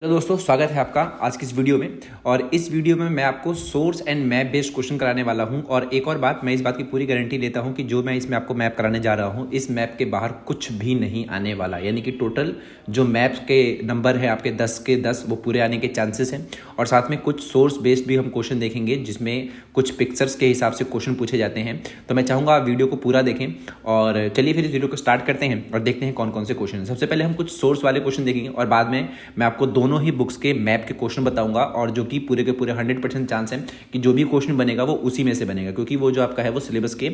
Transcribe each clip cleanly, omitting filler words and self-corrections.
तो दोस्तों स्वागत है आपका आज की इस वीडियो में। और इस वीडियो में मैं आपको source and map based question कराने वाला हूं। और एक और बात, मैं इस बात की पूरी गारंटी लेता हूं कि जो मैं इसमें आपको मैप कराने जा रहा हूं, इस मैप के बाहर कुछ भी नहीं आने वाला। यानी कि टोटल जो मैप्स के नंबर है आपके 10 के 10 वो पूरे आने के चांसेस हैं। और साथ में कुछ सोर्स बेस्ड भी हम क्वेश्चन देखेंगे जिसमें कुछ पिक्चर्स के हिसाब से क्वेश्चन पूछे जाते हैं। तो मैं चाहूँगा आप वीडियो को पूरा देखें। और चलिए फिर इस वीडियो को स्टार्ट करते हैं और देखते हैं कौन कौन से क्वेश्चन हैं। सबसे पहले हम कुछ सोर्स वाले क्वेश्चन देखेंगे और बाद में मैं आपको दोनों ही बुक्स के मैप के क्वेश्चन बताऊंगा। और जो कि पूरे के पूरे 100% चांस है कि जो भी क्वेश्चन बनेगा वो उसी में से बनेगा, क्योंकि वो जो आपका है वो सिलेबस के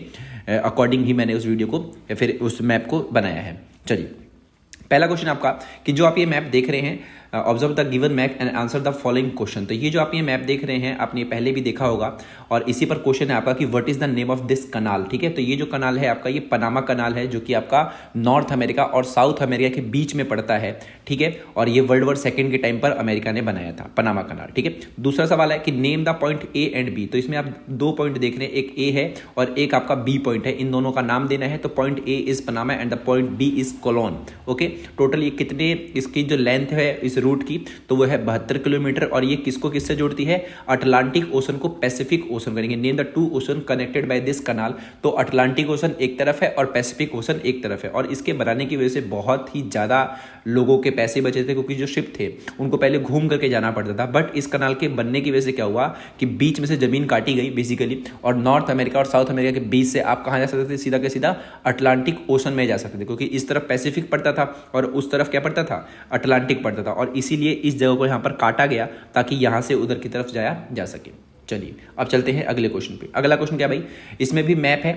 अकॉर्डिंग ही मैंने उस वीडियो को या फिर उस मैप को बनाया है। चलिए पहला क्वेश्चन आपका कि जो आप ये मैप देख रहे हैं, observe the given map and answer the following question. तो ये जो आप ये मैप देख रहे हैं आपने पहले भी देखा होगा और इसी पर क्वेश्चन है आपका कि what is the name of this canal. ठीक है, तो ये जो कनाल है आपका ये पनामा कनाल है, जो कि आपका नॉर्थ अमेरिका और साउथ अमेरिका के बीच में पड़ता है। ठीक है, और ये वर्ल्ड वॉर सेकेंड के टाइम पर अमेरिका ने बनाया था पनामा कनाल। ठीक है, दूसरा सवाल है कि name the point A and B. तो इसमें आप दो पॉइंट देख रहे हैं, एक ए है और एक आपका बी पॉइंट है। इन दोनों का नाम देना है। तो point A is Panama and the point B is Colon. Okay, total ये कितने, इसकी जो लेंथ है इस रूट की तो वो है 72 किलोमीटर। और ये किसको किससे जोड़ती है? अटलांटिक ओशन को पैसिफिक ओशन करेंगे। Name the two ocean connected by this canal. तो अटलांटिक ओशन एक तरफ है और पैसिफिक ओशन एक तरफ है। और इसके बनाने की वजह से बहुत ही ज़्यादा लोगों के पैसे बचे थे, क्योंकि जो शिप थे उनको पहले घूम करके जाना पड़ता था। बट इस कनाल के बनने की वजह से क्या हुआ कि बीच में से जमीन काटी गई बेसिकली, और नॉर्थ अमेरिका और साउथ अमेरिका के बीच से आप कहाँ जा सकते थे? सीधा के सीधा अटलांटिक ओशन में जा सकते थे, क्योंकि इस तरफ पैसिफिक पड़ता था और उस तरफ क्या पड़ता था? अटलांटिक पड़ता था। और इसीलिए इस जगह को यहाँ पर काटा गया ताकि यहाँ से उधर की तरफ जाया जा सके। चलिए अब चलते हैं अगले क्वेश्चन पे। अगला क्वेश्चन क्या भाई? इसमें भी मैप है,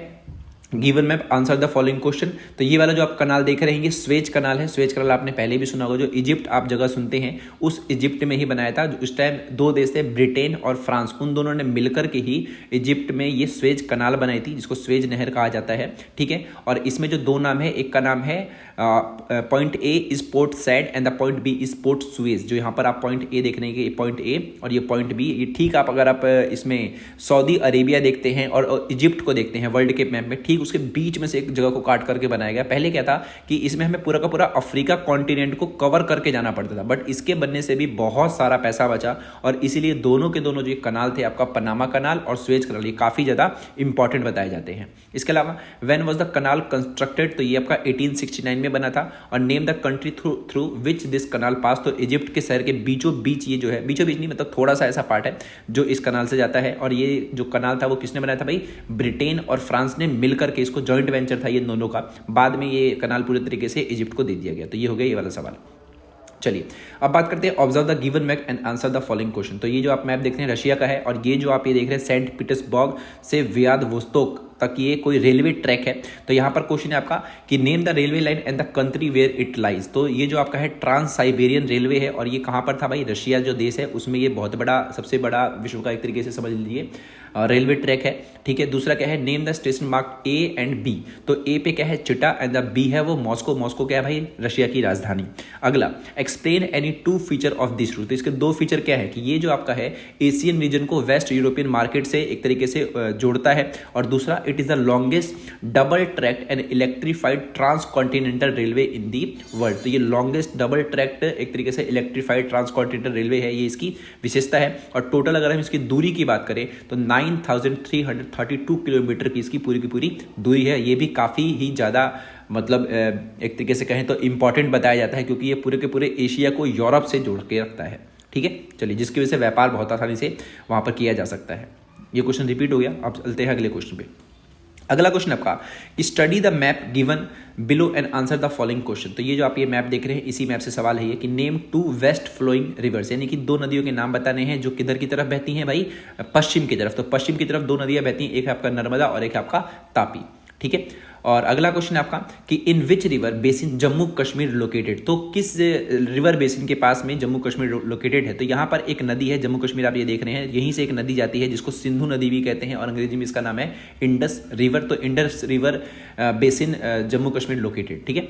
given map answer the following question. तो ये वाला जो आप कनाल देख रहे हैं ये स्वेज कनाल है। स्वेज कनाल आपने पहले भी सुना होगा, जो इजिप्ट आप जगह सुनते हैं उस इजिप्ट में ही बनाया था। उस टाइम दो देश थे, ब्रिटेन और फ्रांस, उन दोनों ने मिलकर के ही इजिप्ट में ये स्वेज कनाल बनाई थी, जिसको स्वेज नहर कहा जाता है। ठीक है, और इसमें जो दो नाम है, एक का नाम है point A is Port Said and the point B is Port Suez. जो यहाँ पर आप पॉइंट ए देख रहे हैं, पॉइंट ए और ये पॉइंट बी, ये ठीक आप अगर आप इसमें सऊदी अरेबिया देखते हैं और इजिप्ट को देखते हैं वर्ल्ड के मैप में, ठीक उसके बीच में से एक जगह को काट करके बनाया गया। पहले क्या था कि इसमें हमें पूरा का पूरा अफ्रीका कॉन्टिनेंट को कवर करके जाना पड़ता था, बट इसके बनने से भी बहुत सारा पैसा बचा। और इसीलिए दोनों के दोनों जो कनाल थे आपका पनामा कनाल और स्वेज कनाल, ये काफ़ी ज़्यादा इंपॉर्टेंट बताए जाते हैं। इसके अलावा when was the canal constructed, तो ये आपका 1869 में बना था। और name the country through which this canal pass. तो इजिप्ट के शहर के बीचों बीच, ये जो है बीचों बीच नहीं मतलब थोड़ा सा ऐसा पार्ट है जो इस कनाल से जाता है। और ये जो कनाल था वो किसने बनाया था भाई? ब्रिटेन और फ्रांस ने मिलकर के, इसको जॉइंट वेंचर था ये दोनों का। बाद में ये कनाल पूरे तरीके से इजिप्ट को दे दिया गया। तो ये हो गया ये वाला सवाल। चलिए अब बात करते हैं observe the given map and answer the following question. तो ये जो आप मैप देख रहे हैं रशिया का है, और ये जो आप ये देख रहे हैं सेंट पीटर्सबर्ग से व्लादिवोस्तोक तक ये कोई रेलवे ट्रैक है। तो यहाँ पर क्वेश्चन है आपका कि name the railway line and the country where it lies. तो ये जो आपका है ट्रांस साइबेरियन रेलवे है, और ये कहाँ पर था भाई? रशिया जो देश है उसमें ये बहुत बड़ा, सबसे बड़ा विश्व का एक तरीके से समझ लीजिए रेलवे ट्रैक है। ठीक है, दूसरा क्या है? Name the station mark A and B. तो ए पे क्या है? चिटा एंड द बी है वो मॉस्को। मॉस्को क्या है भाई? रशिया की राजधानी। अगला, explain any two feature of this route. तो इसके दो फीचर क्या है कि ये जो आपका है एशियन रीजन को वेस्ट यूरोपियन मार्केट से एक तरीके से जोड़ता है, और दूसरा it is the longest double tracked and electrified trans continental railway in the world. तो ये लॉन्गेस्ट डबल ट्रैक्ड एक तरीके से इलेक्ट्रीफाइड ट्रांस कॉन्टिनेंटल रेलवे है, ये इसकी विशेषता है। और टोटल अगर हम इसकी दूरी की बात करें तो 9332 किलोमीटर की इसकी पूरी की पूरी दूरी है। ये भी काफ़ी ही ज़्यादा मतलब एक तरीके से कहें तो इंपॉर्टेंट बताया जाता है, क्योंकि ये पूरे के पूरे एशिया को यूरोप से जोड़ के रखता है। ठीक है, चलिए, जिसकी वजह से व्यापार बहुत आसानी से वहाँ पर किया जा सकता है। ये क्वेश्चन रिपीट हो गया। अब चलते हैं अगले क्वेश्चन पे। अगला क्वेश्चन आपका कि study the map given below and answer the following question. तो ये जो आप ये मैप देख रहे हैं इसी मैप से सवाल है ये कि name two west flowing rivers, यानी कि दो नदियों के नाम बताने हैं जो किधर की तरफ बहती हैं भाई? पश्चिम की तरफ। तो पश्चिम की तरफ दो नदियां बहती हैं, एक है आपका नर्मदा और एक है आपका तापी। ठीक है, और अगला क्वेश्चन है आपका कि in which river basin Jammu Kashmir located. तो किस रिवर बेसिन के पास में जम्मू कश्मीर लोकेटेड है? तो यहाँ पर एक नदी है जम्मू कश्मीर, आप ये देख रहे हैं, यहीं से एक नदी जाती है जिसको सिंधु नदी भी कहते हैं, और अंग्रेजी में इसका नाम है इंडस रिवर। तो Indus river basin Jammu Kashmir located. ठीक है,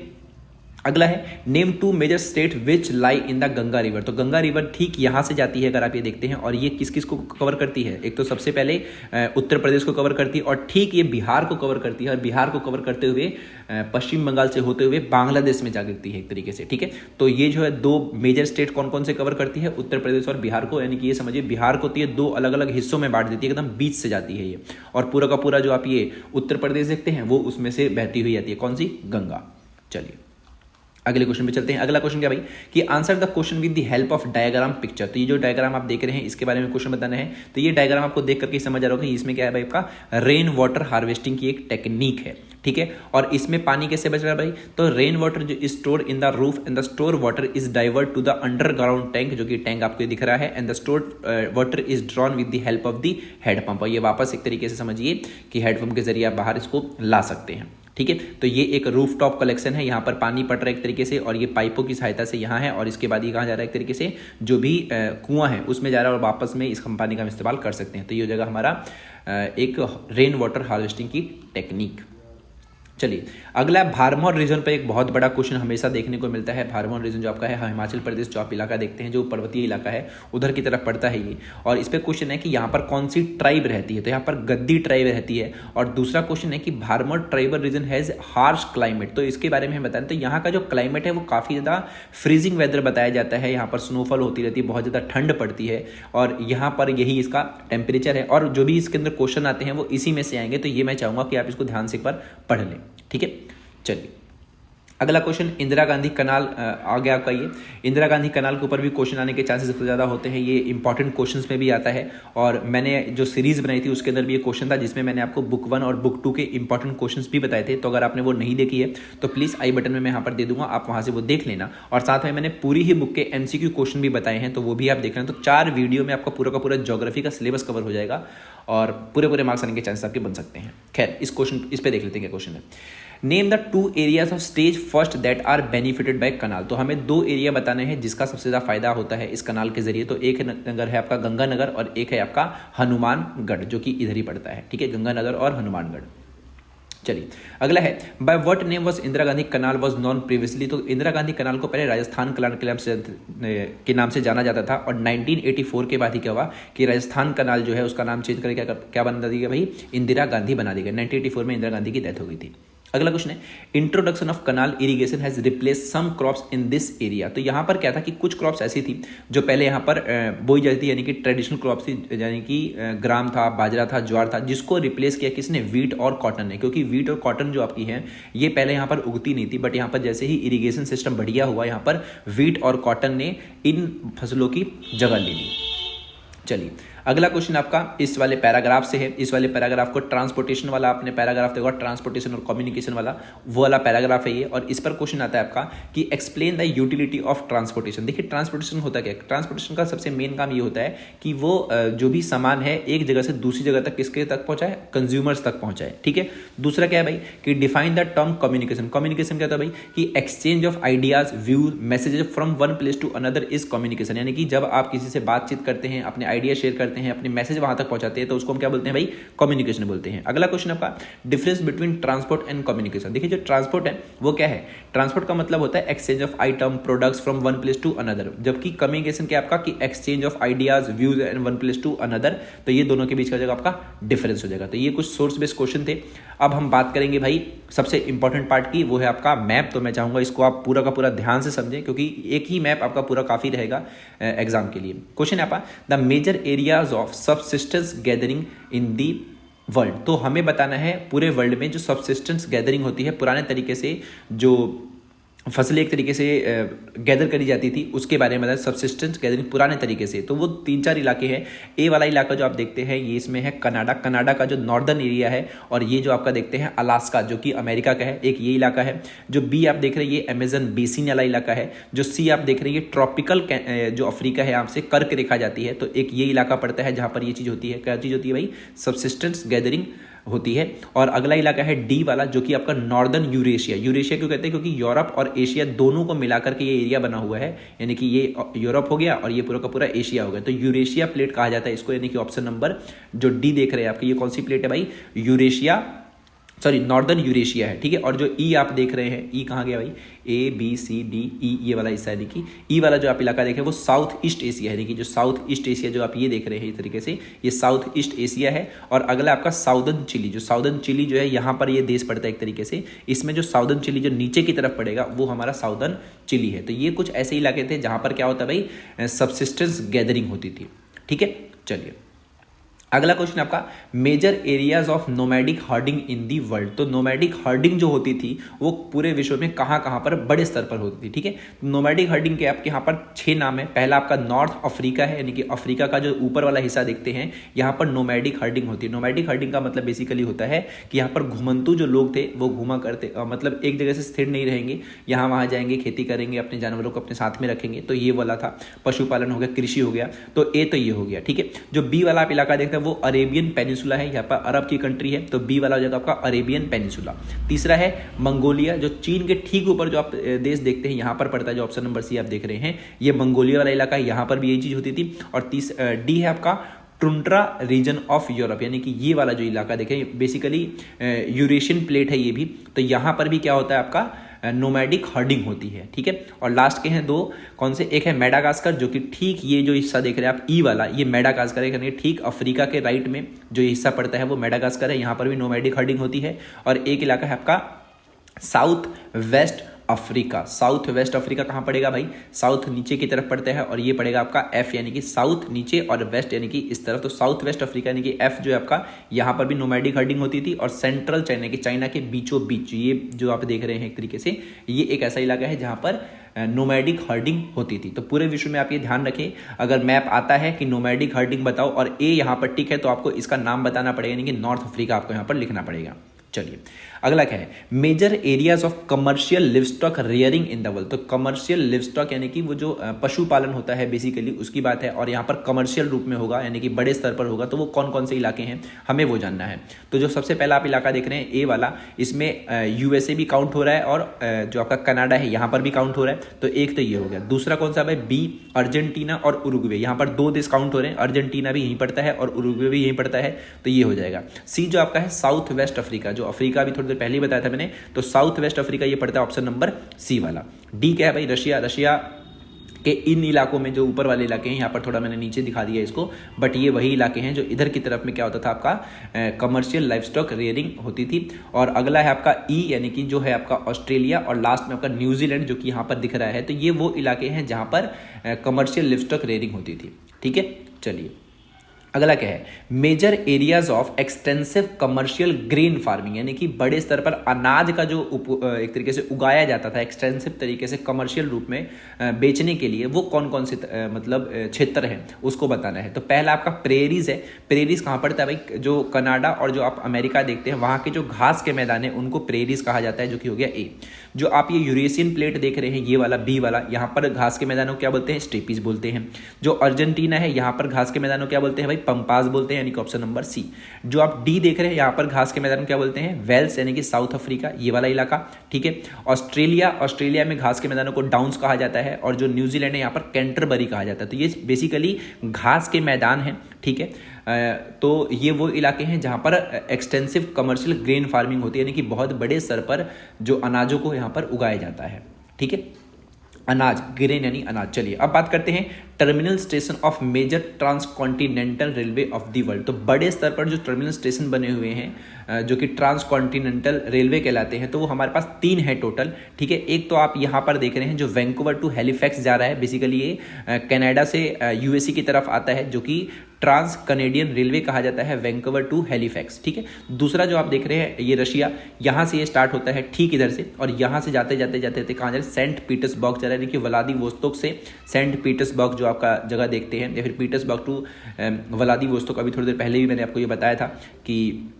अगला है name two major state which lie in the Ganga river. तो गंगा रिवर ठीक यहाँ से जाती है अगर आप ये देखते हैं, और ये किस किस को कवर करती है, एक तो सबसे पहले उत्तर प्रदेश को कवर करती है, और ठीक ये बिहार को कवर करती है, और बिहार को कवर करते हुए पश्चिम बंगाल से होते हुए बांग्लादेश में जा गिरती है एक तरीके से, ठीक है। तो ये जो है दो मेजर स्टेट कौन कौन से कवर करती है, उत्तर प्रदेश और बिहार को, यानी कि ये समझिए बिहार को तो ये दो अलग अलग हिस्सों में बांट देती है, एकदम बीच से जाती है ये, और पूरा का पूरा जो आप ये उत्तर प्रदेश देखते हैं वो उसमें से बहती हुई आती है, कौन सी, गंगा। चलिए अगले क्वेश्चन पे चलते हैं। अगला क्वेश्चन क्या भाई कि answer the question with the help of diagram picture. तो ये जो डायग्राम आप देख रहे हैं इसके बारे में क्वेश्चन बताना है। तो ये डायग्राम आपको देख करके समझ आ रहा होगा कि इसमें क्या है भाई, आपका रेन वाटर हार्वेस्टिंग की एक टेक्निक है, ठीक है। और इसमें पानी कैसे बच रहा है भाई, तो रेन वाटर जो store in the roof and the store water is divert to the underground tank, जो कि टैंक आपको दिख रहा है, and the store water is drawn with the help of the head pump. और ये वापस एक तरीके से समझिए कि हेड पंप के जरिए आप बाहर इसको ला सकते हैं, ठीक है। तो ये एक रूफ टॉप कलेक्शन है, यहाँ पर पानी पड़ रहा है एक तरीके से, और ये पाइपों की सहायता से यहाँ है, और इसके बाद ये कहाँ जा रहा है, एक तरीके से जो भी कुआं है उसमें जा रहा है, और वापस में इस पानी का इस्तेमाल कर सकते हैं। तो ये हो जाएगा हमारा एक रेन वाटर हार्वेस्टिंग की टेक्निक। चलिए अगला भारमौर रीजन पर एक बहुत बड़ा क्वेश्चन हमेशा देखने को मिलता है। भारमौर रीजन जो आपका है हिमाचल प्रदेश जो आप इलाका देखते हैं, जो पर्वतीय इलाका है उधर की तरफ पड़ता है ये, और इस पर क्वेश्चन है कि यहाँ पर कौन सी ट्राइब रहती है, तो यहाँ पर गद्दी ट्राइब रहती है। और दूसरा क्वेश्चन है कि Bharmour tribal region has harsh climate, तो इसके बारे में हम बताएं तो यहाँ का जो क्लाइमेट है वो काफ़ी ज़्यादा फ्रीजिंग वेदर बताया जाता है, यहाँ पर स्नोफॉल होती रहती है, बहुत ज़्यादा ठंड पड़ती है, और यहाँ पर यही इसका टेम्परेचर है। और जो भी इसके अंदर क्वेश्चन आते हैं वो इसी में से आएंगे, तो ये मैं चाहूँगा कि आप इसको ध्यान से एक बार पढ़ लें, ठीक है। चलिए अगला क्वेश्चन इंदिरा गांधी कनाल आ गया आपका। ये इंदिरा गांधी कनाल के ऊपर भी क्वेश्चन आने के चांसेस सबसे ज़्यादा होते हैं, ये इंपॉर्टेंट क्वेश्चंस में भी आता है, और मैंने जो सीरीज़ बनाई थी उसके अंदर भी ये क्वेश्चन था जिसमें मैंने आपको बुक 1 और बुक 2 के इंपॉर्टेंट क्वेश्चंस भी बताए थे। तो अगर आपने वो नहीं देखी है तो प्लीज़ आई बटन में मैं यहाँ पर दे दूंगा, आप वहाँ से वो देख लेना। और साथ में मैंने पूरी ही बुक के MCQ क्वेश्चन भी बताए हैं, तो वो भी आप देख लेना। तो 4 वीडियो में आपका पूरा का पूरा ज्योग्राफी का सिलेबस कवर हो जाएगा, और पूरे मार्क्स आने के चांसेस आपके बन सकते हैं। खैर इस पे देख लेते हैं क्या क्वेश्चन है। Name the 2 areas of stage first that are benefited by canal. तो हमें 2 एरिया बताने हैं जिसका सबसे ज़्यादा फायदा होता है इस कनाल के जरिए। तो एक नगर है आपका गंगानगर, और एक है आपका हनुमानगढ़, जो कि इधर ही पड़ता है, ठीक है, गंगानगर और हनुमानगढ़। चलिए अगला है by what name was Indira Gandhi canal was known previously. तो इंदिरा गांधी कनाल को पहले राजस्थान कनाल के नाम से जाना जाता था, और 1984 के बाद ही क्या हुआ कि राजस्थान कनाल जो है उसका नाम चेंज करके क्या बना दिया भाई, इंदिरा गांधी बना दिया। 1984 में इंदिरा गांधी की डेथ हो गई थी। अगला क्वेश्चन है introduction of canal irrigation has replace some crops in this area. तो यहाँ पर क्या था कि कुछ क्रॉप्स ऐसी थी जो पहले यहाँ पर बोई जाती थी, यानी कि ट्रेडिशनल क्रॉप्स थी, यानी कि ग्राम था, बाजरा था, ज्वार था, जिसको रिप्लेस किया किसने, वीट और कॉटन ने। क्योंकि वीट और कॉटन जो आपकी है ये पहले यहाँ पर उगती नहीं थी, बट यहाँ पर जैसे ही इरिगेशन सिस्टम बढ़िया हुआ यहाँ पर वीट और कॉटन ने इन फसलों की जगह ले ली। चलिए अगला क्वेश्चन आपका इस वाले पैराग्राफ से है। इस वाले पैराग्राफ को ट्रांसपोर्टेशन वाला आपने पैराग्राफ देखा, ट्रांसपोर्टेशन और कम्युनिकेशन वाला वो वाला पैराग्राफ है ये, और इस पर क्वेश्चन आता है आपका कि explain the utility of transportation. देखिए ट्रांसपोर्टेशन होता क्या है, ट्रांसपोर्टेशन का सबसे मेन काम ये होता है कि वो जो भी सामान है एक जगह से दूसरी जगह तक किसके तक पहुंचाए, कंज्यूमर्स तक पहुंचाए, ठीक है। दूसरा क्या है भाई कि define the term communication. Communication क्या होता है भाई कि exchange of ideas, views, messages from one place to another is communication. यानी कि जब आप किसी से बातचीत करते हैं, अपने आइडिया शेयर करते हैं, अपने मैसेज वहां तक पहुंचाते हैं, तो उसको हम क्या बोलते हैं भाई, कम्युनिकेशन बोलते हैं। अगला क्वेश्चन आपका difference between transport and communication. देखिए जो ट्रांसपोर्ट है वो क्या है, ट्रांसपोर्ट का मतलब होता है exchange of item, products from one place to another, जबकि कम्युनिकेशन क्या आपका कि exchange of ideas, views and one place to another. तो ये दोनों के बीच का जगह आपका डिफरेंस हो जाएगा। तो ये कुछ सोर्स बेस्ड क्वेश्चन थे। अब हम बात करेंगे भाई सबसे इंपॉर्टेंट पार्ट की, वो है आपका मैप। तो मैं चाहूंगा इसको आप पूरा का पूरा ध्यान से समझें, क्योंकि एक ही मैप आपका पूरा काफी रहेगा एग्जाम के लिए। क्वेश्चन है आपका the major areas of subsistence gathering in the world. तो हमें बताना है पूरे वर्ल्ड में जो सबसिस्टेंस गैदरिंग होती है, पुराने तरीके से जो फसलें एक तरीके से गैदर करी जाती थी उसके बारे में बताया, सबसिस्टेंस गैदरिंग पुराने तरीके से। तो वो 3-4 इलाके हैं। ए वाला इलाका जो आप देखते हैं ये इसमें है कनाडा, कनाडा का जो नॉर्दर्न एरिया है, और ये जो आपका देखते हैं अलास्का जो कि अमेरिका का है, एक ये इलाका है। जो बी आप देख रहे हैं ये अमेजन बेसिन वाला इलाका है। जो सी आप देख रहे हैं ये ट्रॉपिकल जो अफ्रीका है, यहाँ से कर्क रेखा जाती है, तो एक ये इलाका पड़ता है जहाँ पर ये चीज़ होती है। क्या चीज़ होती है भाई, सबसिस्टेंस गैदरिंग होती है। और अगला इलाका है डी वाला जो कि आपका नॉर्दर्न यूरेशिया। यूरेशिया क्यों कहते हैं, क्योंकि यूरोप और एशिया दोनों को मिलाकर के ये एरिया बना हुआ है, यानी कि ये यूरोप हो गया और ये पूरा का पूरा एशिया हो गया। तो यूरेशिया प्लेट कहा जाता है इसको, यानी कि ऑप्शन नंबर जो डी देख रहे हैं आपके, ये कौन सी प्लेट है भाई, यूरेशिया सॉरी नॉर्दर्न यूरेशिया है, ठीक है। और जो ई आप देख रहे हैं, ई कहाँ गया भाई, ABCDE ये वाला हिस्सा है, कि ई वाला जो आप इलाका देख रहे हैं वो साउथ ईस्ट एशिया है, कि जो साउथ ईस्ट एशिया जो आप ये देख रहे हैं इस तरीके से, ये साउथ ईस्ट एशिया है। और अगला आपका साउदर्न चिली, जो साउदर्न चिली जो है यहाँ पर ये देश पड़ता है एक तरीके से, इसमें जो साउदर्न चिली जो नीचे की तरफ पड़ेगा वो हमारा साउदर्न चिली है। तो ये कुछ ऐसे इलाके थे जहाँ पर क्या होता है भाई, सबसिस्टेंस गैदरिंग होती थी, ठीक है। चलिए अगला क्वेश्चन आपका, major areas of nomadic herding in the world. तो नोमैडिक हर्डिंग जो होती थी वो पूरे विश्व में कहाँ कहाँ पर बड़े स्तर पर होती थी, ठीक है। नोमैडिक हर्डिंग के आपके यहाँ पर 6 नाम है। पहला आपका नॉर्थ अफ्रीका है, यानी कि अफ्रीका का जो ऊपर वाला हिस्सा देखते हैं यहाँ पर नोमैडिक हर्डिंग होती है। नोमैडिक हर्डिंग का मतलब बेसिकली होता है कि यहाँ पर घुमंतु जो लोग थे वो घूमा करते, मतलब एक जगह से स्थिर नहीं रहेंगे, यहाँ वहाँ जाएंगे, खेती करेंगे, अपने जानवरों को अपने साथ में रखेंगे। तो ये वाला था, पशुपालन हो गया, कृषि हो गया। तो ए तो ये हो गया, ठीक है। जो बी वाला आप इलाका देखते हैं वो अरेबियन पेनिसुला है, यहाँ पर अरब की कंट्री है, तो बी वाला हो जाएगा आपका अरेबियन पेनिसुला। तीसरा है मंगोलिया, जो चीन के ठीक ऊपर जो आप देश देखते हैं यहाँ पर पड़ता है, जो ऑप्शन नंबर सी आप देख रहे हैं, ये मंगोलिया वाला इलाका है, यहाँ पर भी यही चीज होती थी। और डी है आपका टुंड्रा रीजन ऑफ यूरोप, यानी कि ये वाला जो इलाका देखें बेसिकली यूरेशियन प्लेट है ये भी, तो यहाँ पर भी क्या होता है आपका नोमैडिक हर्डिंग होती है, ठीक है। और लास्ट के हैं 2, कौन से, एक है मेडागास्कर, जो कि ठीक ये जो हिस्सा देख रहे हैं आप ई वाला, ये मेडागास्कर है, यानी ठीक अफ्रीका के राइट में जो हिस्सा पड़ता है वो मेडागास्कर है, यहाँ पर भी नोमैडिक हर्डिंग होती है। और एक इलाका है आपका south west Africa. South west Africa कहाँ पड़ेगा भाई, साउथ नीचे की तरफ पड़ता है, और ये पड़ेगा आपका एफ, यानी कि साउथ नीचे और वेस्ट यानी कि इस तरफ। तो साउथ वेस्ट अफ्रीका यानी कि एफ जो है आपका, यहाँ पर भी नोमैडिक हर्डिंग होती थी। और सेंट्रल चाइना, कि चाइना के बीचों बीच ये जो आप देख रहे हैं एक तरीके से, ये एक ऐसा इलाका है जहाँ पर नोमैडिक हर्डिंग होती थी। तो पूरे विश्व में आप ये ध्यान रखें, अगर मैप आता है कि नोमैडिक हर्डिंग बताओ और ए यहाँ पर टिक है, तो आपको इसका नाम बताना पड़ेगा, यानी कि नॉर्थ अफ्रीका आपको यहाँ पर लिखना पड़ेगा। चलिए अगला क्या है, major areas of commercial livestock rearing in the world. तो कमर्शियल लिवस्टॉक यानी कि वो जो पशुपालन होता है बेसिकली उसकी बात है, और यहाँ पर कमर्शियल रूप में होगा, यानी कि बड़े स्तर पर होगा। तो वो कौन कौन से इलाके हैं हमें वो जानना है। तो जो सबसे पहला आप इलाका देख रहे हैं ए वाला, इसमें USA भी काउंट हो रहा है, और जो आपका कनाडा है यहाँ पर भी काउंट हो रहा है। तो एक तो ये हो गया। दूसरा कौन सा है बी, अर्जेंटीना और उरुग्वे, यहाँ पर 2 देश काउंट हो रहे हैं, अर्जेंटीना भी यहीं पड़ता है और उरुग्वे भी यहीं पड़ता है, तो ये हो जाएगा। सी जो आपका है साउथ वेस्ट अफ्रीका, जो अफ्रीका भी थोड़ी देर पहले ही बताया था मैंने, तो साउथ वेस्ट अफ्रीका ये पड़ता है ऑप्शन नंबर सी वाला। डी क्या है भाई, रशिया। रशिया के इन इलाकों में जो ऊपर वाले इलाके हैं, यहाँ पर थोड़ा मैंने नीचे दिखा दिया इसको, बट ये वही इलाके हैं जो इधर की तरफ में क्या होता था आपका कमर्शियल लाइवस्टॉक रेयरिंग होती थी। और अगला है आपका ई, यानी कि जो है आपका ऑस्ट्रेलिया, और लास्ट में आपका न्यूजीलैंड जो कि यहाँ पर दिख रहा है। तो ये वो इलाके हैं जहाँ पर कमर्शियल लाइवस्टॉक रेयरिंग होती थी, ठीक है। चलिए अगला क्या है, major areas of extensive commercial grain farming, यानी कि बड़े स्तर पर अनाज का जो एक तरीके से उगाया जाता था एक्सटेंसिव तरीके से कमर्शियल रूप में बेचने के लिए, वो कौन कौन से मतलब क्षेत्र हैं उसको बताना है। तो पहला आपका प्रेरीज है। प्रेरीज कहाँ पड़ता है भाई, जो कनाडा और जो आप अमेरिका देखते हैं वहाँ के जो घास के मैदान है उनको प्रेरीज कहा जाता है, जो कि हो गया ए। जो आप ये यूरेशियन प्लेट देख रहे हैं ये वाला बी वाला, यहाँ पर घास के मैदानों को क्या बोलते हैं, स्टेपीज बोलते हैं। जो अर्जेंटीना है यहाँ पर घास के मैदानों को क्या बोलते हैं भाई, पंपास बोलते हैं, यानी कि ऑप्शन नंबर सी। जो आप डी देख रहे हैं यहाँ पर घास के मैदान क्या बोलते हैं, वेल्स, यानी कि साउथ अफ्रीका ये वाला इलाका, ठीक है। ऑस्ट्रेलिया, ऑस्ट्रेलिया में घास के मैदानों को डाउन्स कहा जाता है, और जो न्यूजीलैंड है यहाँ पर कैंटरबरी कहा जाता है। तो ये बेसिकली घास के मैदान हैं, ठीक है। तो ये वो इलाके हैं जहाँ पर एक्सटेंसिव कमर्शियल ग्रेन फार्मिंग होती है, यानी कि बहुत बड़े स्तर पर जो अनाजों को यहाँ पर उगाया जाता है, ठीक है। अनाज, ग्रेन यानी अनाज। चलिए अब बात करते हैं terminal station of major transcontinental railway of the world. तो बड़े स्तर पर जो टर्मिनल स्टेशन बने हुए हैं जो कि ट्रांसकॉन्टिनेंटल रेलवे कहलाते हैं, तो वो हमारे पास 3 है टोटल, ठीक है। एक तो आप यहाँ पर देख रहे हैं जो वैंकूवर टू हैलिफैक्स जा रहा है, बेसिकली ये कनाडा से USA की तरफ आता है, जो कि ट्रांस कनेडियन रेलवे कहा जाता है, वैंकूवर टू हैलिफैक्स, ठीक है। दूसरा जो आप देख रहे हैं ये रशिया, यहाँ से ये स्टार्ट होता है ठीक इधर से, और यहाँ से जाते जाते जाते जाते कहाँ जा रहे हैं, सेंट पीटर्सबर्ग जा रहा है। देखिए व्लादिवोस्तोक से सेंट पीटर्सबर्ग जो आपका जगह देखते हैं, या फिर पीटर्सबर्ग टू व्लादिवोस्तोक, अभी थोड़ी देर पहले भी मैंने आपको ये बताया था कि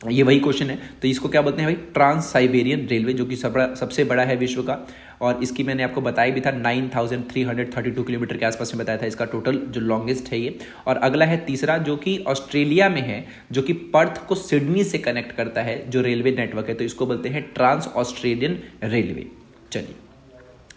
ये वही क्वेश्चन है। तो इसको क्या बोलते हैं भाई, ट्रांस साइबेरियन रेलवे, जो कि सबसे बड़ा है विश्व का, और इसकी मैंने आपको बताया भी था 9332 किलोमीटर के आसपास में बताया था इसका टोटल जो लॉन्गेस्ट है ये। और अगला है तीसरा जो कि ऑस्ट्रेलिया में है, जो कि पर्थ को सिडनी से कनेक्ट करता है जो रेलवे नेटवर्क है, तो इसको बोलते हैं ट्रांस ऑस्ट्रेलियन रेलवे। चलिए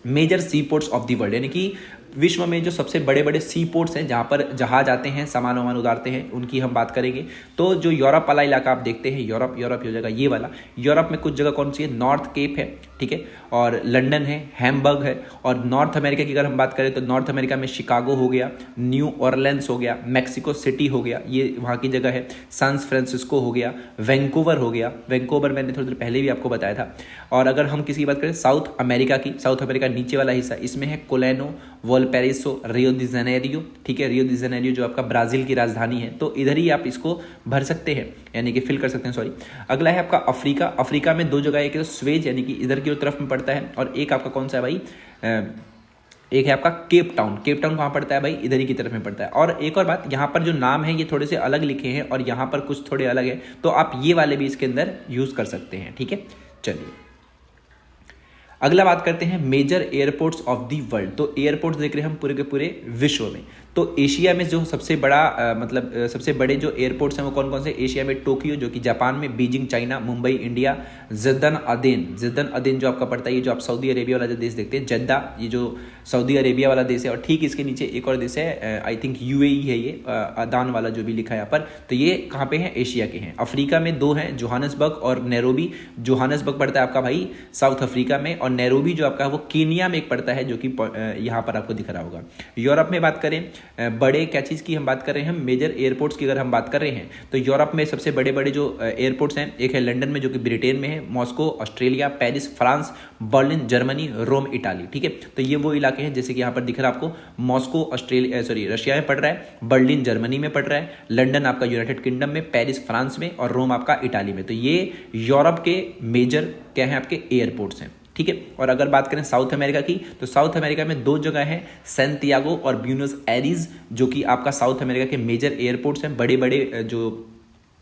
major sea ports of the world, यानी कि विश्व में जो सबसे बड़े बड़े सी पोर्ट्स हैं जहाँ पर जहाज आते हैं, सामान वामान उतारते हैं, उनकी हम बात करेंगे। तो जो यूरोप वाला इलाका आप देखते हैं, यूरोप हो जाएगा ये वाला। यूरोप में कुछ जगह कौन सी है, नॉर्थ केप है, ठीक है, और लंदन है, हैम्बर्ग है। और नॉर्थ अमेरिका की अगर हम बात करें तो नॉर्थ अमेरिका में शिकागो हो गया, न्यू ऑरलेंस हो गया, मैक्सिको सिटी हो गया, ये वहाँ की जगह है। सैन फ्रांसिस्को हो गया, वैंकूवर हो गया, वैंकूवर मैंने थोड़ी देर पहले भी आपको बताया था। और अगर हम किसी की बात करें साउथ अमेरिका की, साउथ अमेरिका नीचे वाला हिस्सा, इसमें है कोलेनो, वोल्पेरिसो, रियो दी जेनेरियो, ठीक है, रियो दी जेनेरियो जो आपका ब्राजील की राजधानी है। तो इधर ही आप इसको भर सकते हैं, यानी कि फिल कर सकते हैं, सॉरी। अगला है आपका अफ्रीका। अफ्रीका में दो जगह, एक तो स्वेज यानी कि इधर की तरफ में पड़ता है, और एक आपका कौन सा है भाई, एक है आपका केप टाउन। केप टाउन कहाँ पड़ता है भाई, इधर ही की तरफ में पड़ता है। और एक और बात, यहाँ पर जो नाम है ये थोड़े से अलग लिखे हैं और यहाँ पर कुछ थोड़े अलग है, तो आप ये वाले भी इसके अंदर यूज कर सकते हैं, ठीक है। चलिए अगला बात करते हैं major airports of the world. तो एयरपोर्ट्स देख रहे हैं हम पूरे के पूरे विश्व में। तो एशिया में जो सबसे बड़ा सबसे बड़े जो एयरपोर्ट्स हैं वो कौन कौन से, एशिया में टोक्यो जो कि जापान में, बीजिंग चाइना, मुंबई इंडिया, जिद्दन अदेन जो आपका पड़ता है, ये जो आप सऊदी अरेबिया वाला जो देश देखते हैं, जद्दा, ये जो सऊदी अरेबिया वाला देश है। और ठीक इसके नीचे एक और देश है, आई थिंक यूएई है, ये अदान वाला जो भी लिखा है यहाँ पर। तो ये कहाँ पे हैं, एशिया के हैं। अफ्रीका में दो हैं, जोहानसबर्ग और नैरोबी। जोहानसबर्ग पड़ता है आपका भाई साउथ अफ्रीका में, और नैरोबी जो आपका है वो केनिया में एक पड़ता है, जो कि यहाँ पर आपको दिख रहा होगा। यूरोप में बात करें, बड़े क्या चीज़ की हम बात कर रहे हैं, हम मेजर एयरपोर्ट्स की अगर हम बात कर रहे हैं तो यूरोप में सबसे बड़े बड़े जो एयरपोर्ट्स हैं, एक है लंदन में जो कि ब्रिटेन में है, Moscow Australia, Paris France, Berlin Germany, Rome Italy, ठीक है। तो ये वो इलाके हैं जैसे कि यहाँ पर दिख रहा है आपको, मॉस्को रशिया में पड़ रहा है, बर्लिन जर्मनी में पड़ रहा है, लंदन आपका यूनाइटेड किंगडम में, पेरिस फ्रांस में, और रोम आपका इटाली में। तो ये यूरोप के मेजर क्या है आपके एयरपोर्ट्स हैं, ठीक है। और अगर बात करें साउथ अमेरिका की, तो साउथ अमेरिका में दो जगह हैं, सैंटियागो और ब्यूनस एरीज, जो कि आपका साउथ अमेरिका के मेजर एयरपोर्ट्स हैं, बड़े बड़े जो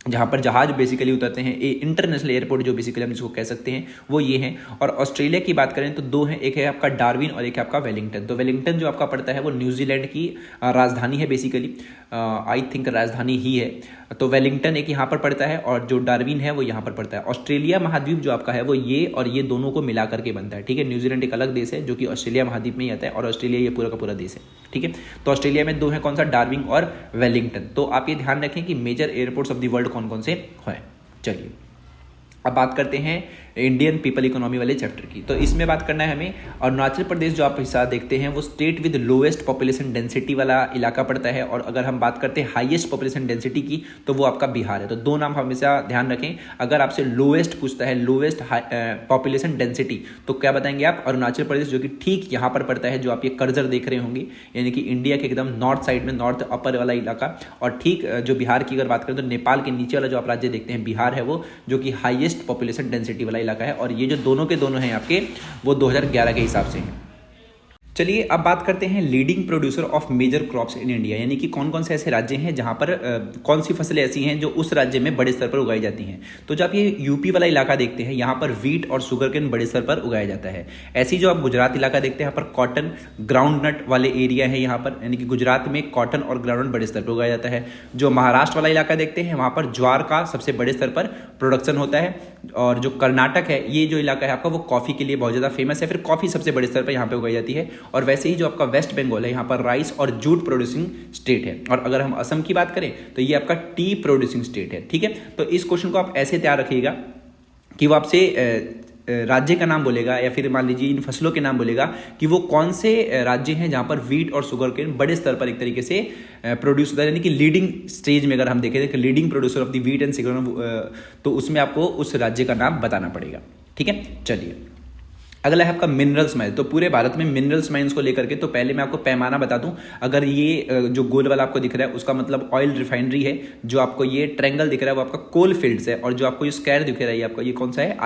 जहाँ पर जहाज बेसिकली उतरते हैं, इंटरनेशनल एयरपोर्ट जो बेसिकली हम इसको कह सकते हैं वो ये हैं। और ऑस्ट्रेलिया की बात करें तो दो हैं, एक है आपका डार्विन और एक है आपका वेलिंगटन। तो वेलिंगटन जो आपका पड़ता है वो न्यूजीलैंड की राजधानी है, बेसिकली आई थिंक राजधानी ही है। तो वेलिंगटन एक यहाँ पर पड़ता है और जो डार्विन है वो यहाँ पर पड़ता है। ऑस्ट्रेलिया महाद्वीप जो आपका है वो ये और ये दोनों को मिला करके बनता है, ठीक है। न्यूजीलैंड एक अलग देश है जो कि ऑस्ट्रेलिया महाद्वीप में ही आता है, और ऑस्ट्रेलिया ये पूरा का पूरा देश है, ठीक है। तो ऑस्ट्रेलिया में दो है, कौन सा, डार्विन और वेलिंगटन। तो आप ये ध्यान रखें कि major airports of the world कौन कौन से हैं। चलिए अब बात करते हैं इंडियन पीपल इकोनॉमी वाले चैप्टर की। तो इसमें बात करना है हमें, अरुणाचल प्रदेश जो आप हिस्सा देखते हैं वो state with lowest population density वाला इलाका पड़ता है। और अगर हम बात करते हैं हाईएस्ट पॉपुलेशन डेंसिटी की तो वो आपका बिहार है। तो दो नाम हमेशा ध्यान रखें, अगर आपसे लोएस्ट पूछता है, लोएस्ट पॉपुलेशन डेंसिटी, तो क्या बताएंगे आप, अरुणाचल प्रदेश, जो कि ठीक यहाँ पर पड़ता है, जो आप ये कर्जर देख रहे होंगे, यानी कि इंडिया के एकदम नॉर्थ साइड में, नॉर्थ अपर वाला इलाका। और ठीक जो बिहार की अगर बात करें तो नेपाल के नीचे वाला जो आप राज्य देखते हैं बिहार है वो, जो कि हाईएस्ट पॉपुलेशन डेंसिटी वाला इलाका है। और ये जो दोनों के दोनों हैं आपके वो 2011 के हिसाब से हैं। चलिए अब बात करते हैं leading producer of major crops in India, यानी कि कौन कौन से ऐसे राज्य हैं जहां पर कौन सी फसलें ऐसी हैं जो उस राज्य में बड़े स्तर पर उगाई जाती हैं। तो जब आप ये यूपी वाला इलाका देखते हैं, यहाँ पर वीट और शुगरकेन बड़े स्तर पर उगाया जाता है। ऐसी जो आप गुजरात इलाका देखते हैं, यहाँ पर कॉटन ग्राउंड नट वाले एरिया है यहाँ पर, यानी कि गुजरात में कॉटन और ग्राउंड नट बड़े स्तर पर उगाया जाता है। जो महाराष्ट्र वाला इलाका देखते हैं, वहाँ पर ज्वार का सबसे बड़े स्तर पर प्रोडक्शन होता है। और जो कर्नाटक है, ये जो इलाका है आपका वो कॉफ़ी के लिए बहुत ज़्यादा फेमस है, फिर कॉफ़ी सबसे बड़े स्तर पर यहाँ पर उगाई जाती है। और वैसे ही जो आपका वेस्ट बंगाल है, यहाँ पर राइस और जूट प्रोड्यूसिंग स्टेट है। और अगर हम असम की बात करें तो ये आपका टी प्रोड्यूसिंग स्टेट है, ठीक है। तो इस क्वेश्चन को आप ऐसे तैयार रखिएगा कि वो आपसे राज्य का नाम बोलेगा या फिर मान लीजिए इन फसलों के नाम बोलेगा कि वो कौन से राज्य हैं जहां पर वीट और शुगर केन बड़े स्तर पर एक तरीके से प्रोड्यूस होता है, यानी कि लीडिंग स्टेज में अगर हम देखें कि leading producer of the wheat and sugar, तो उसमें आपको उस राज्य का नाम बताना पड़ेगा, ठीक है। चलिए अगला है आपका मिनरल्स माइंस। तो पूरे भारत में मिनरल्स माइंस को लेकर के, तो पहले मैं आपको पैमाना बता दूं, अगर ये जो गोल वाला आपको दिख रहा है उसका मतलब ऑयल रिफाइनरी है, जो आपको ये ट्रायंगल दिख रहा है वो आपका कोल फील्ड्स है, और जो आपको ये स्क्वायर दिख रहा है ये आपका ये कौन सा है,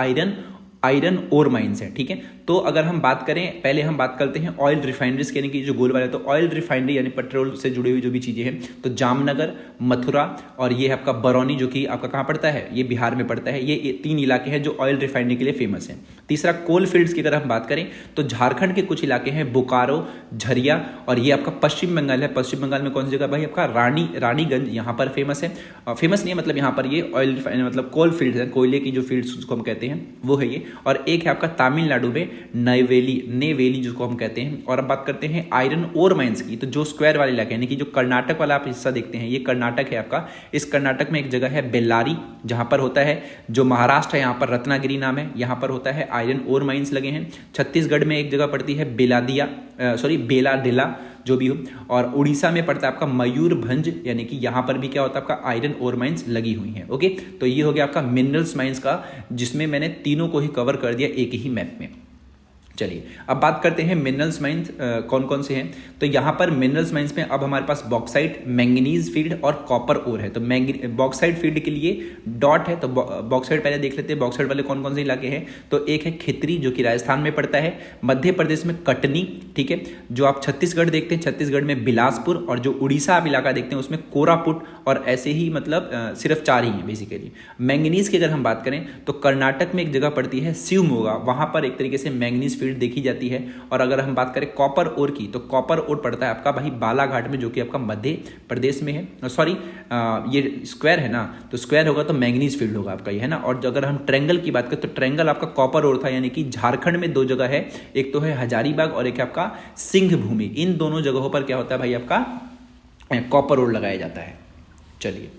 आयरन ओर माइंस है, ठीक है। तो अगर हम बात करें, पहले हम बात करते हैं ऑयल रिफाइनरीज यानी कि जो गोल वाला है, तो ऑयल रिफाइनरी यानी पेट्रोल से जुड़ी हुई जो भी चीजें हैं, तो जामनगर, मथुरा और ये है आपका बरौनी, जो कि आपका कहाँ पड़ता है, ये बिहार में पड़ता है। ये तीन इलाके हैं जो ऑयल रिफाइनरी के लिए फेमस हैं। तीसरा कोल फील्ड्स की अगर हम बात करें तो झारखंड के कुछ इलाके हैं, बोकारो, झरिया, और ये आपका पश्चिम बंगाल है। पश्चिम बंगाल में कौन सी जगह भाई, आपका रानीगंज यहाँ पर फेमस है। फेमस नहीं है मतलब यहाँ पर ये ऑयल रिफाइनरी मतलब कोल फील्ड्स है, कोयले की जो फील्ड्स उसको हम कहते हैं वो है ये। और एक है आपका तमिलनाडु में नेवेली जिसको हम कहते हैं। और अब बात करते हैं आयरन ओर माइंस की, तो जो स्क्वायर वाले इलाके यानी कि जो कर्नाटक वाला आप हिस्सा देखते हैं, ये कर्नाटक है आपका। इस कर्नाटक में एक जगह है बेल्लारी, जहां पर होता है जो महाराष्ट्र है, यहाँ पर रत्नागिरी नाम है, यहाँ पर होता है आयरन ओर माइंस लगे हैं। छत्तीसगढ़ में एक जगह पड़ती है बेलाडिला जो भी हो, और उड़ीसा में पड़ता है आपका मयूरभंज, यानी कि यहाँ पर भी क्या होता है आपका आयरन ओर माइंस लगी हुई हैं। ओके, तो ये हो गया आपका मिनरल्स माइंस का, जिसमें मैंने तीनों को ही कवर कर दिया एक ही मैप में। चलिए अब बात करते हैं मिनरल्स माइंस कौन कौन से हैं। तो यहाँ पर मिनरल्स माइंस में अब हमारे पास बॉक्साइट, मैंगनीज फील्ड और कॉपर ओर है। तो बॉक्साइट फील्ड के लिए डॉट है, तो बॉक्साइट पहले देख लेते हैं बॉक्साइट वाले कौन कौन से इलाके हैं। तो एक है खितरी जो कि राजस्थान में पड़ता है, मध्य प्रदेश में कटनी, ठीक है। जो आप छत्तीसगढ़ देखते हैं, छत्तीसगढ़ में बिलासपुर, और जो उड़ीसा आप इलाका देखते हैं उसमें कोरापुट, और ऐसे ही मतलब सिर्फ 4 ही हैं बेसिकली। मैंगनीज की अगर हम बात करें तो कर्नाटक में एक जगह पड़ती है शिवमोगा, वहां पर एक तरीके से मैंगनीज फील्ड देखी जाती है। और अगर हम बात करें कॉपर ओर की, तो कॉपर ओर पड़ता है आपका भाई बालाघाट में, जो कि आपका मध्य प्रदेश में है। सॉरी, ये स्क्वायर है ना, तो स्क्वायर होगा तो मैंगनीज फील्ड होगा आपका, ये है ना। और अगर हम ट्रायंगल की बात करें तो ट्रायंगल आपका कॉपर ओर था, यानी कि झारखंड में 2 जगह है, एक तो है हजारीबाग और एक है आपका सिंह भूमि। इन दोनों जगहों पर क्या होता है भाई आपका कॉपर ओर लगाया जाता है। चलिए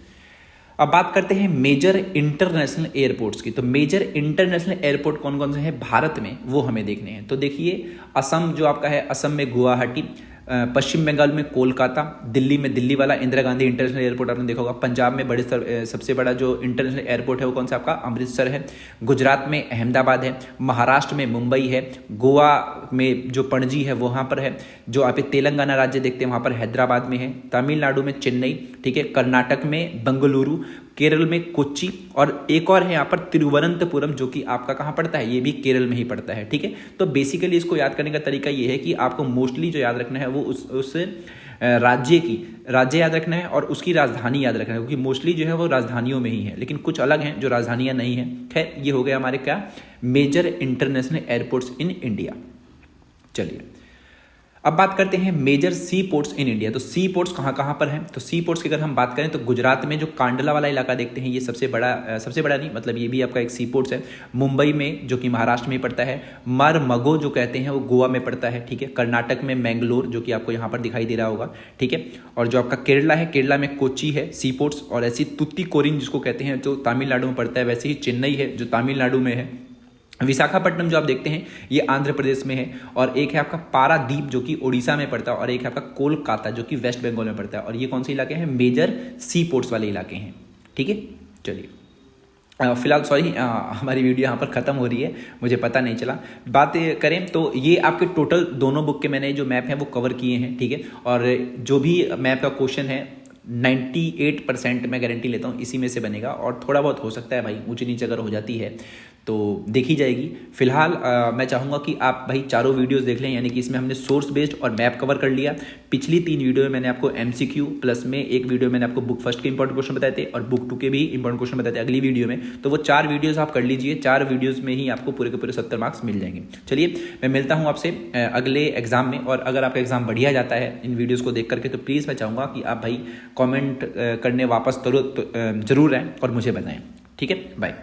अब बात करते हैं मेजर इंटरनेशनल एयरपोर्ट्स की। तो मेजर इंटरनेशनल एयरपोर्ट कौन कौन से हैं भारत में, वो हमें देखने हैं। तो देखिए असम जो आपका है, असम में गुवाहाटी, पश्चिम बंगाल में कोलकाता, दिल्ली में दिल्ली वाला इंदिरा गांधी इंटरनेशनल एयरपोर्ट आपने देखा होगा, पंजाब में सबसे बड़ा जो इंटरनेशनल एयरपोर्ट है वो कौन सा आपका अमृतसर है, गुजरात में अहमदाबाद है, महाराष्ट्र में मुंबई है, गोवा में जो पणजी है वहाँ पर है, जो आप तेलंगाना राज्य देखते हैं वहाँ पर हैदराबाद में है, तमिलनाडु में चेन्नई, ठीक है, कर्नाटक में बेंगलुरु, केरल में कोच्चि, और एक और है यहाँ पर तिरुवनंतपुरम जो कि आपका कहाँ पड़ता है, ये भी केरल में ही पड़ता है, ठीक है। तो बेसिकली इसको याद करने का तरीका ये है कि आपको मोस्टली जो याद रखना है वो उस राज्य याद रखना है और उसकी राजधानी याद रखना है, क्योंकि मोस्टली जो है वो राजधानियों में ही है, लेकिन कुछ अलग हैं जो राजधानियाँ नहीं हैं। खैर ये हो गया हमारे क्या major international airports in India. चलिए अब बात करते हैं major sea ports in India. तो सी पोर्ट्स कहाँ कहाँ पर हैं, तो सी पोर्ट्स की अगर हम बात करें तो गुजरात में जो कांडला वाला इलाका देखते हैं, ये सबसे बड़ा नहीं, मतलब ये भी आपका एक सी पोर्ट्स है। मुंबई में जो कि महाराष्ट्र में पड़ता है, मरमगो जो कहते हैं वो गोवा में पड़ता है, ठीक है। कर्नाटक में मैंगलोर जो कि आपको यहाँ पर दिखाई दे रहा होगा, ठीक है। और जो आपका केरला है, केरला में कोच्चि है सी पोर्ट्स, और ऐसी तुत्तीकोरिन जिसको कहते हैं जो तमिलनाडु में पड़ता है, वैसे ही चेन्नई है जो तमिलनाडु में है। विशाखापट्टनम जो आप देखते हैं ये आंध्र प्रदेश में है, और एक है आपका पारादीप जो कि उड़ीसा में पड़ता है, और एक है आपका कोलकाता जो कि वेस्ट बंगाल में पड़ता है। और ये कौन से इलाके हैं, मेजर सी पोर्ट्स वाले इलाके हैं, ठीक है। चलिए फिलहाल सॉरी हमारी वीडियो यहाँ पर ख़त्म हो रही है, मुझे पता नहीं चला। बात करें तो ये आपके टोटल दोनों बुक के मैंने जो मैप हैं वो कवर किए हैं, ठीक है। और जो भी मैप का क्वेश्चन है 98% मैं गारंटी लेता हूँ इसी में से बनेगा, और थोड़ा बहुत हो सकता है भाई ऊंची नीचे अगर हो जाती है तो देखी जाएगी। फिलहाल मैं चाहूँगा कि आप भाई चारों वीडियोस देख लें, यानी कि इसमें हमने सोर्स बेस्ड और मैप कवर कर लिया। पिछली 3 वीडियो में मैंने आपको MCQ प्लस में एक वीडियो मैंने आपको बुक फर्स्ट के इंपॉर्टेंट क्वेश्चन बताए थे, और बुक 2 के भी इंपॉर्टेंट क्वेश्चन बताए थे अगली वीडियो में। तो वो 4 वीडियोज़ आप कर लीजिए, 4 वीडियोज़ में ही आपको पूरे के पूरे 70 मार्क्स मिल जाएंगे। चलिए मैं मिलता हूँ आपसे अगले एग्जाम में, और अगर आपका एग्जाम बढ़िया जाता है इन वीडियोज़ को देख करके तो प्लीज़ मैं चाहूँगा कि आप भाई कॉमेंट करने वापस जरूर आएँ और मुझे बताएँ, ठीक है। बाय।